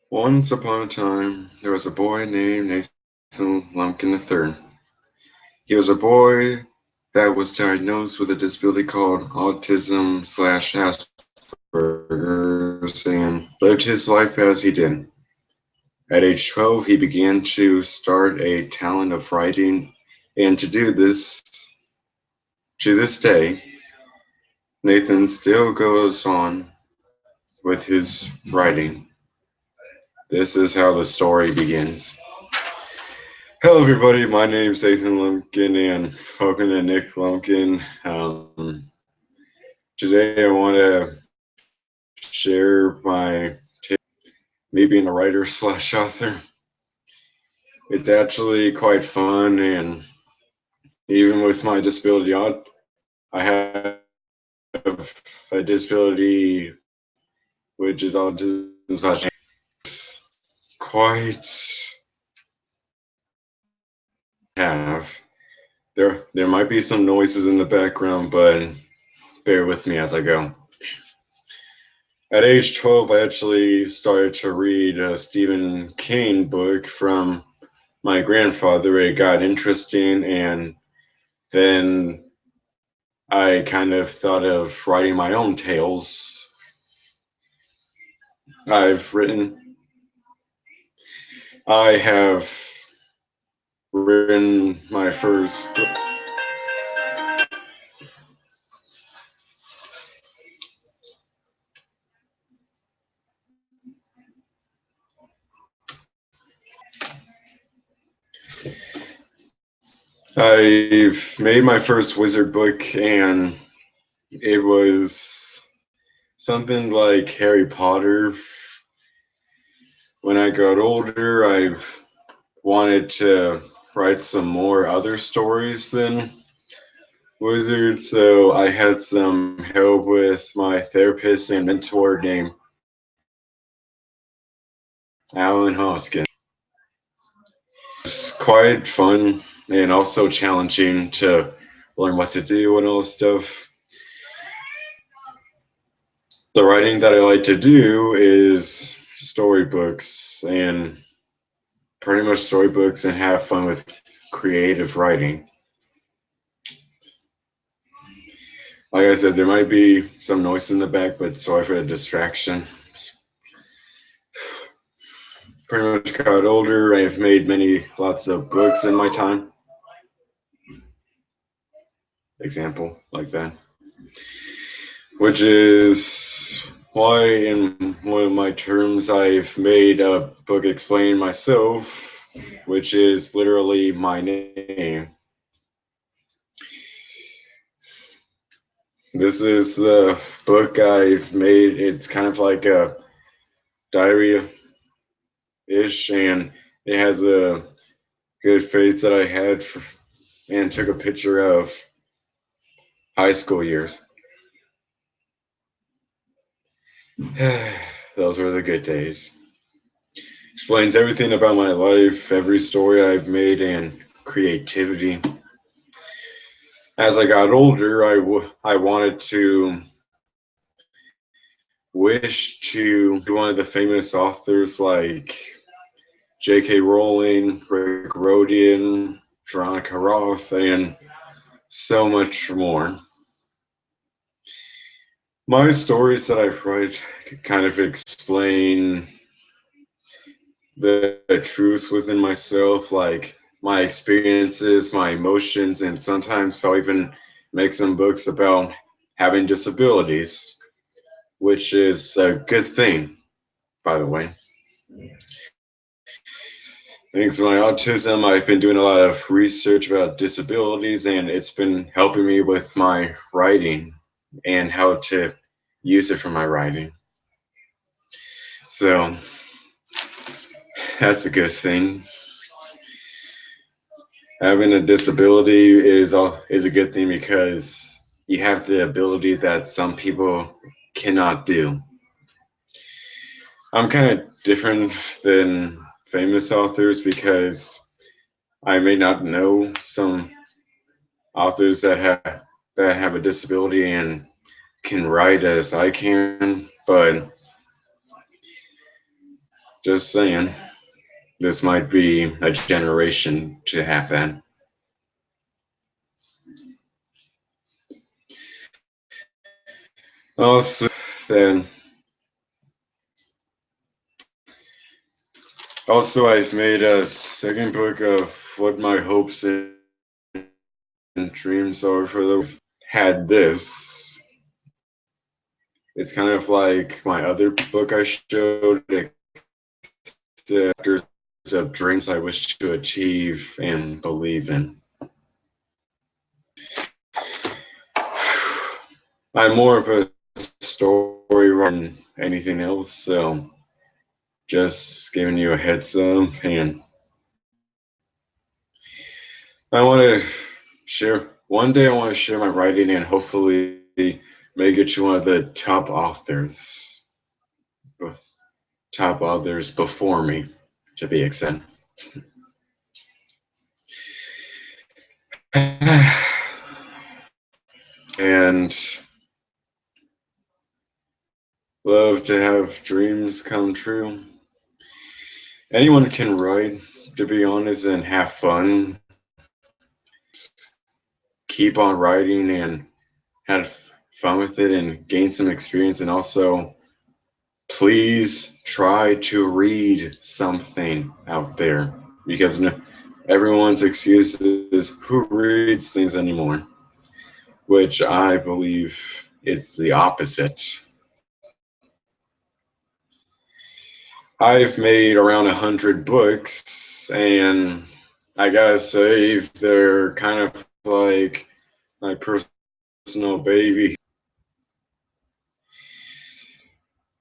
Once upon a time, there was a boy named Nathan Lumpkin III. He was a boy that was diagnosed with a disability called autism slash Asperger's and lived his life as he did. At age 12, he began to start a talent of writing, and to this day, Nathan still goes on with his writing. This is how the story begins. Hello, everybody. My name is Nathan Lumpkin, and welcome to Nick Lumpkin. Today, I want to share my take, me being a writer slash author. It's actually quite fun, and even with my disability, I have a disability which is autism slash. It's quite have there might be some noises in the background, but bear with me as I go. At age 12, I actually started to read a Stephen King book from my grandfather. It got interesting, and then I kind of thought of writing my own tales. I've written, I have written my first book. I've made my first wizard book, and it was something like Harry Potter. When I got older, I wanted to write some more other stories than wizards, so I had some help with my therapist and mentor named Alan Hoskin. It's quite fun and also challenging to learn what to do and all this stuff. The writing that I like to do is storybooks, and pretty much storybooks, and have fun with creative writing. Like I said, there might be some noise in the back, but sorry for the distraction. Pretty much got older. I've made lots of books in my time. Example like that. Which is why in one of my terms I've made a book explaining myself, which is literally my name. This is the book I've made. It's kind of like a diary-ish, and it has a good face that I had and took a picture of high school years. Those were the good days. Explains everything about my life, every story I've made, and creativity. As I got older, I wanted to wish to be one of the famous authors like J.K. Rowling, Rick Rodian, Veronica Roth, and so much more. My stories that I write kind of explain the truth within myself, like my experiences, my emotions, and sometimes I'll even make some books about having disabilities, which is a good thing, by the way. Thanks to my autism, I've been doing a lot of research about disabilities, and it's been helping me with my writing and how to use it for my writing. So that's a good thing. Having a disability is a good thing because you have the ability that some people cannot do. I'm kind of different than famous authors because I may not know some authors that have a disability and can write as I can, but Just saying, this might be a generation to have that. Also, then, I've made a second book of what my hopes and dreams are for the. Had this. It's kind of like my other book I showed, except of dreams I wish to achieve and believe in. I'm more of a story than anything else, so just giving you a heads up. And I want to share, one day I want to share my writing and hopefully make it to one of the top authors before me, to be exact. And love to have dreams come true. Anyone can write, to be honest, and have fun. Keep on writing and have fun with it and gain some experience. And also, please try to read something out there, because everyone's excuse is who reads things anymore, which I believe it's the opposite. I've made around 100 books, and I gotta say, they're kind of like my personal baby.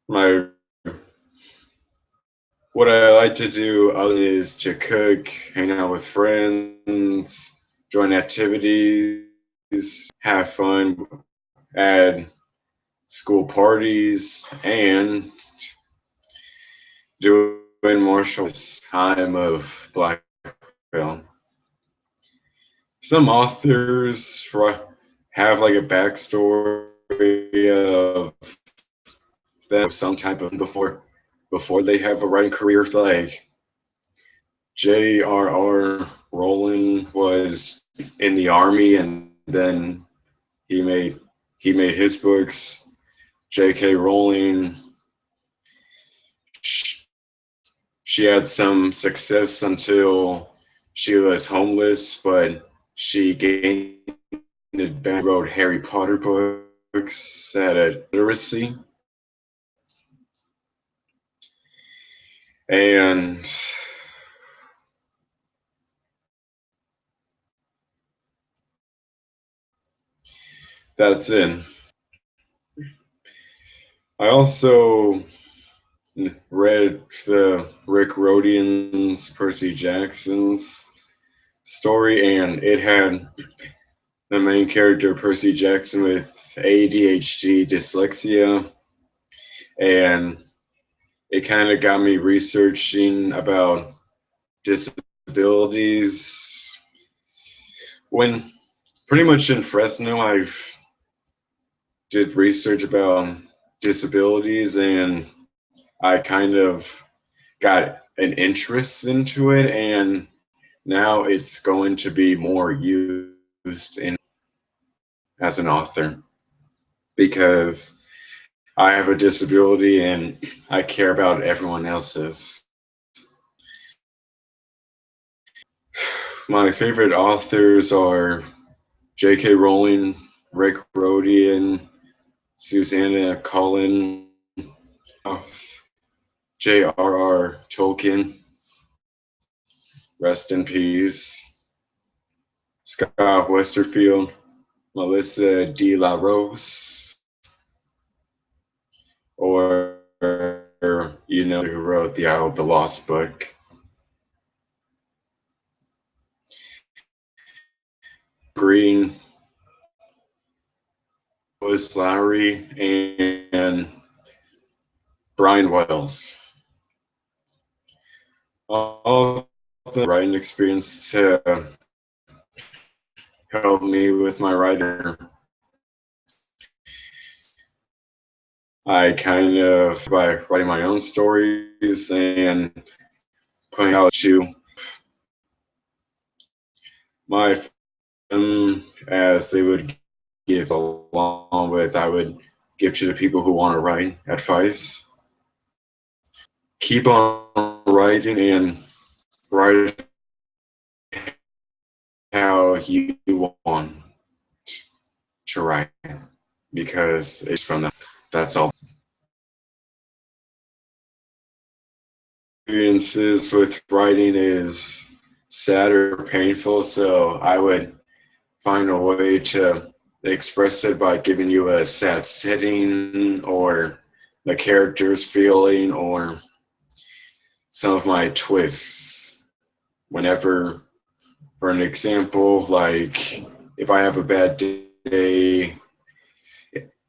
My What I like to do other is to cook, hang out with friends, join activities, have fun at school parties, and doing martial arts. Time of black belt. Some authors have like a backstory of them, some type of before they have a writing career. Like J.R.R. Rowling was in the army, and then he made his books. J.K. Rowling, she had some success until she was homeless, but she gained it back. Wrote Harry Potter books, had a literacy, and that's it. I also read the Rick Rodian's Percy Jackson's story, and it had the main character Percy Jackson with ADHD, dyslexia, and it kind of got me researching about disabilities. When pretty much in Fresno, I've did research about disabilities, and I kind of got an interest into it, and now it's going to be more used in as an author, because I have a disability and I care about everyone else's. My favorite authors are J.K. Rowling, Rick Rodian, Susanna Collin, J.R.R. Tolkien, rest in peace, Scott Westerfield, Melissa De La Rose, or who wrote the Isle of the Lost book. Green, Louis Lowry, and Brian Wells. All the writing experience to help me with my writing. I kind of, by writing my own stories and putting out to my as they would give along with, I would give to the people who want to write advice. Keep on writing and write how you want to write because it's from them. That's all. Experiences with writing is sad or painful, so I would find a way to express it by giving you a sad setting or the character's feeling or some of my twists. Whenever, for an example, like if I have a bad day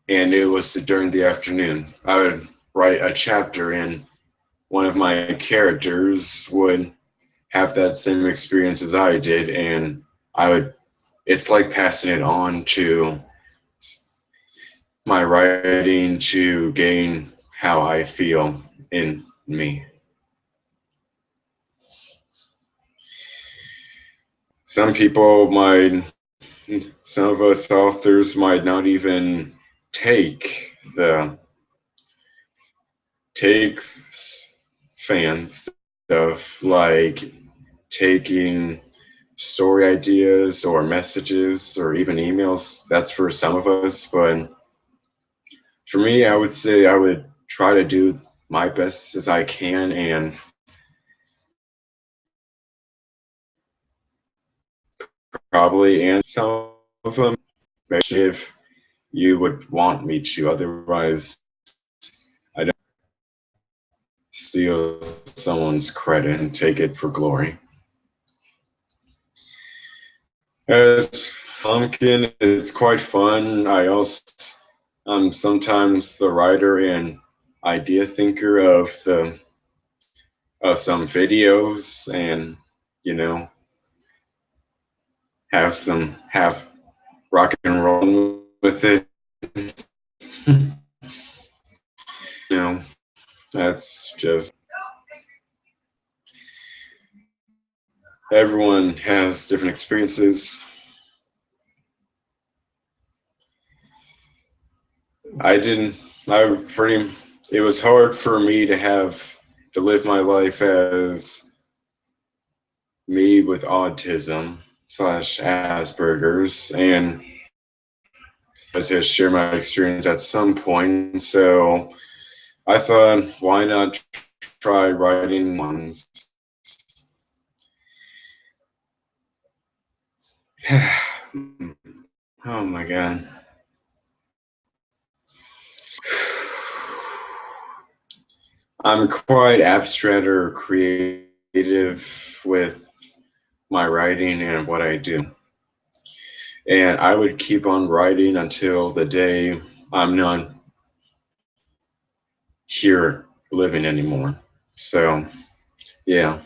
and it was during the afternoon, I would write a chapter and one of my characters would have that same experience as I did, and I would, it's like passing it on to my writing to gain how I feel in me. Some people might, some of us authors might not even take the, take fan stuff like taking story ideas or messages or even emails. That's for some of us, but for me, I would say I would try to do my best as I can and probably answer some of them if you would want me to. Otherwise, I don't steal someone's credit and take it for glory. As Lumpkin, it's quite fun. I also, I'm sometimes the writer and idea thinker of the of some videos, and you know, have rock and roll with it. You know, that's just, everyone has different experiences. I didn't, I pretty, it was hard for me to have to live my life as me with autism slash Asperger's and to share my experience at some point. So I thought, why not try writing ones? Oh my God. I'm quite abstract or creative with my writing and what I do. And I would keep on writing until the day I'm not here living anymore. So, yeah.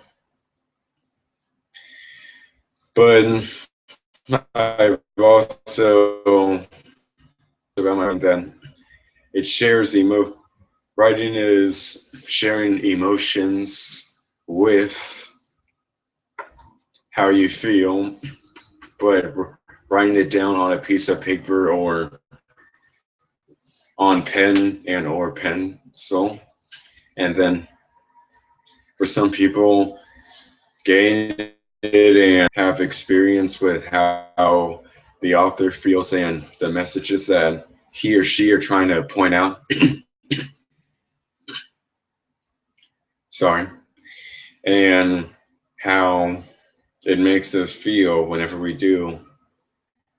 But I've also about my that it shares writing is sharing emotions with how you feel, but writing it down on a piece of paper or on pen and or pencil, and then for some people gain it and have experience with how the author feels and the messages that he or she are trying to point out. Sorry. And how it makes us feel whenever we do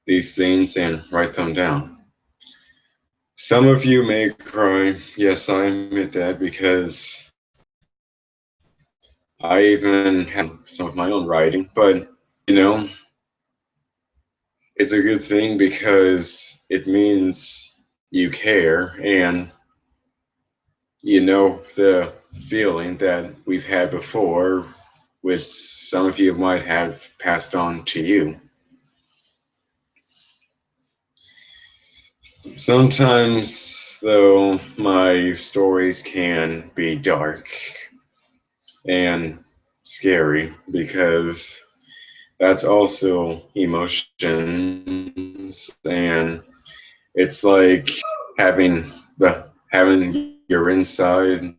these things and write them down. Some of you may cry. Yes, I admit that because I even have some of my own writing, but you know, it's a good thing because it means you care and you know the feeling that we've had before, which some of you might have passed on to you. Sometimes, though, my stories can be dark and scary because that's also emotions, and it's like having your inside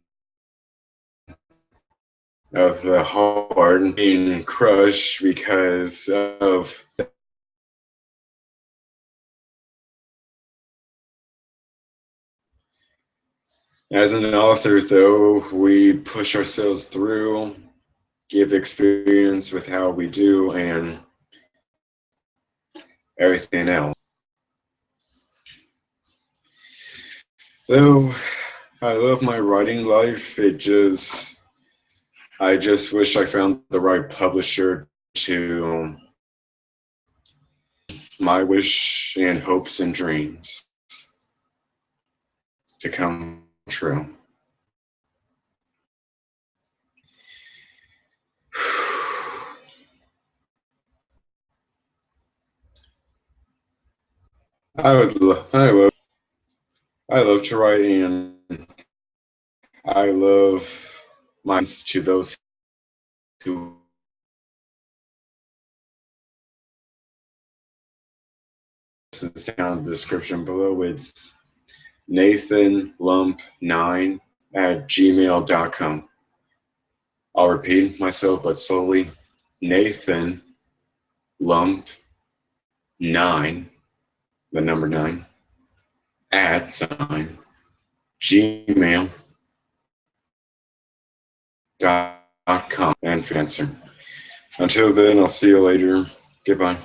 of the heart being crushed because of. As an author, though, we push ourselves through, give experience with how we do, and everything else. Though I love my writing life, I just wish I found the right publisher to my wish and hopes and dreams to come true. I love to write, and I love my to those who is down in the description below. It's Nathan Lump 9 at gmail.com. I'll repeat myself, but slowly. Nathan Lump 9, the number 9, at sign gmail.com and answer. Until then, I'll see you later. Goodbye.